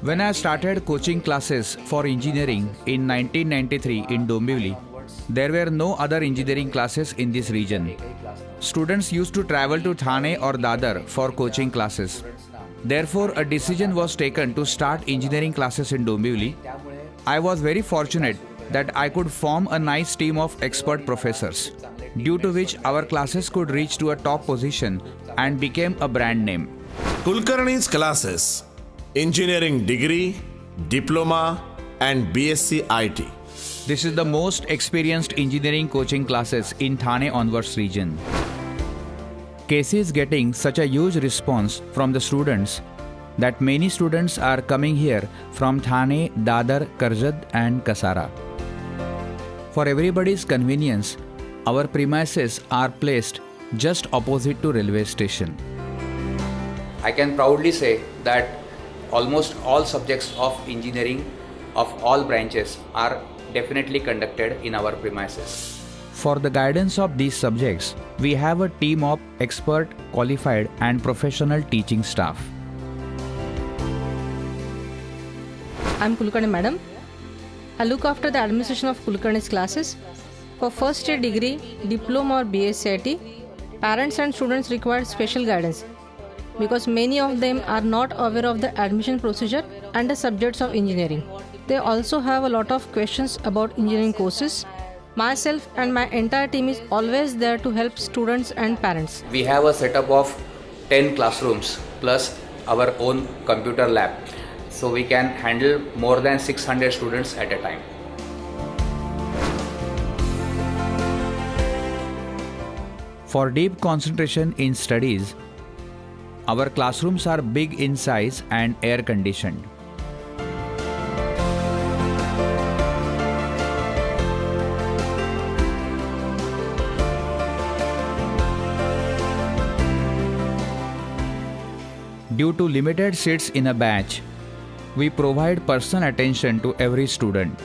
When I started coaching classes for engineering in 1993 in Dombivli, there were no other engineering classes in this region. Students used to travel to Thane or Dadar for coaching classes. Therefore, a decision was taken to start engineering classes in Dombivli. I was very fortunate that I could form a nice team of expert professors, due to which our classes could reach to a top position and became a brand name. Kulkarni's classes, engineering degree, diploma and BSc IT. This is the most experienced engineering coaching classes in Thane onwards region. KC is getting such a huge response from the students that many students are coming here from Thane, Dadar, Karjat and Kasara. For everybody's convenience, our premises are placed just opposite to railway station. I can proudly say that almost all subjects of engineering of all branches are definitely conducted in our premises. For the guidance of these subjects, we have a team of expert, qualified and professional teaching staff. I'm Kulkarni Madam. I look after the administration of Kulkarni's classes. For first year degree, diploma or BSc, parents and students require special guidance because many of them are not aware of the admission procedure and the subjects of engineering. They also have a lot of questions about engineering courses. Myself and my entire team is always there to help students and parents. We have a setup of 10 classrooms plus our own computer lab. So we can handle more than 600 students at a time. For deep concentration in studies, our classrooms are big in size and air conditioned. Due to limited seats in a batch, we provide personal attention to every student.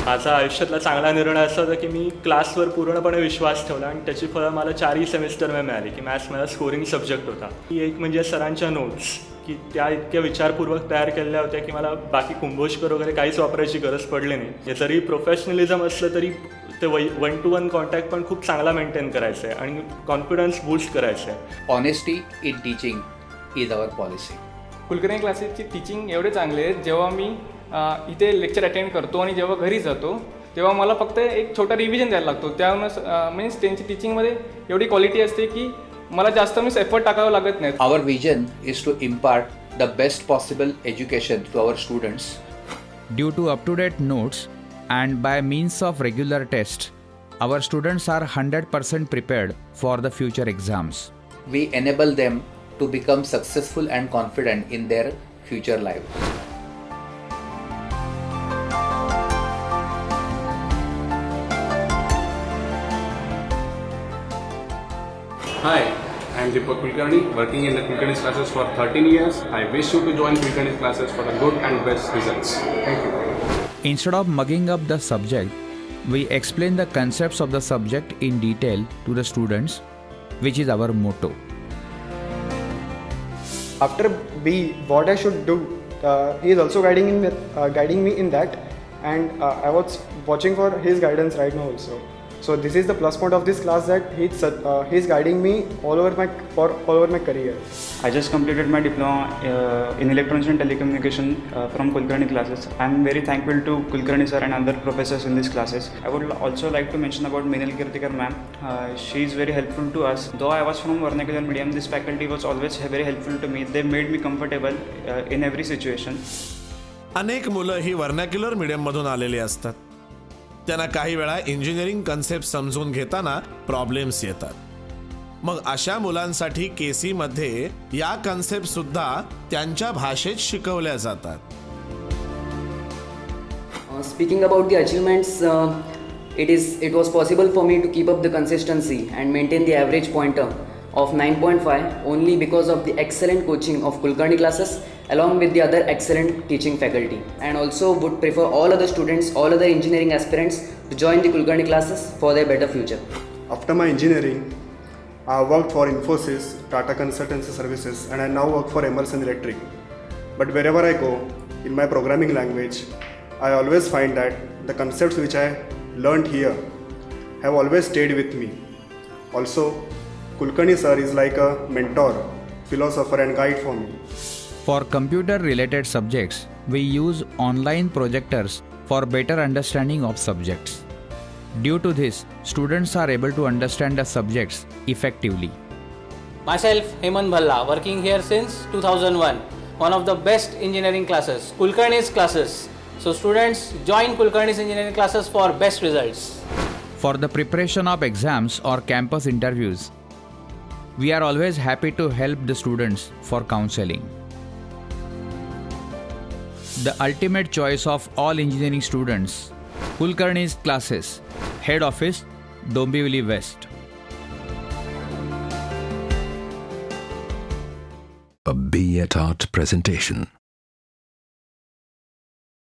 माझा आयुष्यातला चांगला निर्णय असा होता की मी क्लासवर पूर्णपणे विश्वास ठेवला आणि त्याची फळं मला 4ही सेमिस्टरमध्ये मिळाली की मॅथ्स माझा स्कोरिंग सब्जेक्ट होता. एक म्हणजे सरांच्या नोट्स की त्या इतक्या विचारपूर्वक तयार केलेल्या होत्या की मला बाकी कुंभोजकर वगैरे काहीच वापरायची गरज पडली नाही. जरी प्रोफेशनलिझम असलं तरी ते 1-to-1 कॉन्टॅक्ट पण खूप चांगला मेंटेन करायचं आहे आणि कॉन्फिडन्स बूस्ट करायचं आहे. Honesty in teaching is our policy. Kulkarni क्लासेसची टीचिंग एवढे चांगले आहेत. जेव्हा मी इथे लेक्चर अटेंड करतो आणि जेव्हा घरी जातो तेव्हा मला फक्त एक छोटा रिव्हिजन द्यायला लागतो. त्यामुळे मीन्स त्यांची टीचिंगमध्ये एवढी क्वालिटी असते की मला जास्त मीन्स एफर्ट टाकावं लागत नाही. Our vision is to impart the best possible education to our students. Due to up-to-date notes and by means of regular tests, our students are 100% prepared for the future exams. We enable them to become successful and confident in their future lives. Hi, I am Deepak Kulkarni, working in the Kulkarni's classes for 13 years. I wish you to join Kulkarni's classes for the good and best results. Thank you. Instead of mugging up the subject, we explain the concepts of the subject in detail to the students, which is our motto. After B, what I should do, he is also guiding me in that, and I was watching for his guidance right now also. So this is the plus point of this class, that he's guiding me all over my career. I just completed my diploma in electronics and telecommunication from Kulkarni classes. I am very thankful to Kulkarni sir and other professors in these classes. I would also like to mention about Minal Kirtikar ma'am. She is very helpful to us. Though I was from vernacular medium, this faculty was always very helpful to me. They made me comfortable in every situation. अनेक मुलं ही vernacular medium मधून आलेली असतात. त्यांना काही वेळा engineering concept समजून घेताना प्रॉब्लेम्स येतात. मग अशा मुलांसाठी केसी मध्ये या कन्सेप्ट सुद्धा त्यांच्या भाषेत शिकवल्या जातात. Speaking about the achievements, it was possible for me to keep up the consistency and maintain the average pointer of 9.5 only because of the excellent coaching of Kulkarni classes along with the other excellent teaching faculty, and also would prefer all other students, all other engineering aspirants to join the Kulkarni classes for their better future. After my engineering, I worked for Infosys, Tata Consultancy Services, and I now work for Emerson Electric. But wherever I go, in my programming language, I always find that the concepts which I learned here have always stayed with me. Also, Kulkarni sir is like a mentor, philosopher and guide for me. For computer-related subjects, we use online projectors for better understanding of subjects. Due to this, students are able to understand the subjects effectively. Myself, Hemant Bhalla, working here since 2001. One of the best engineering classes, Kulkarni's classes. So students, join Kulkarni's engineering classes for best results. For the preparation of exams or campus interviews, we are always happy to help the students for counseling. The ultimate choice of all engineering students, Kulkarni's classes, Head Office, Dombivli West. A Be At Art presentation.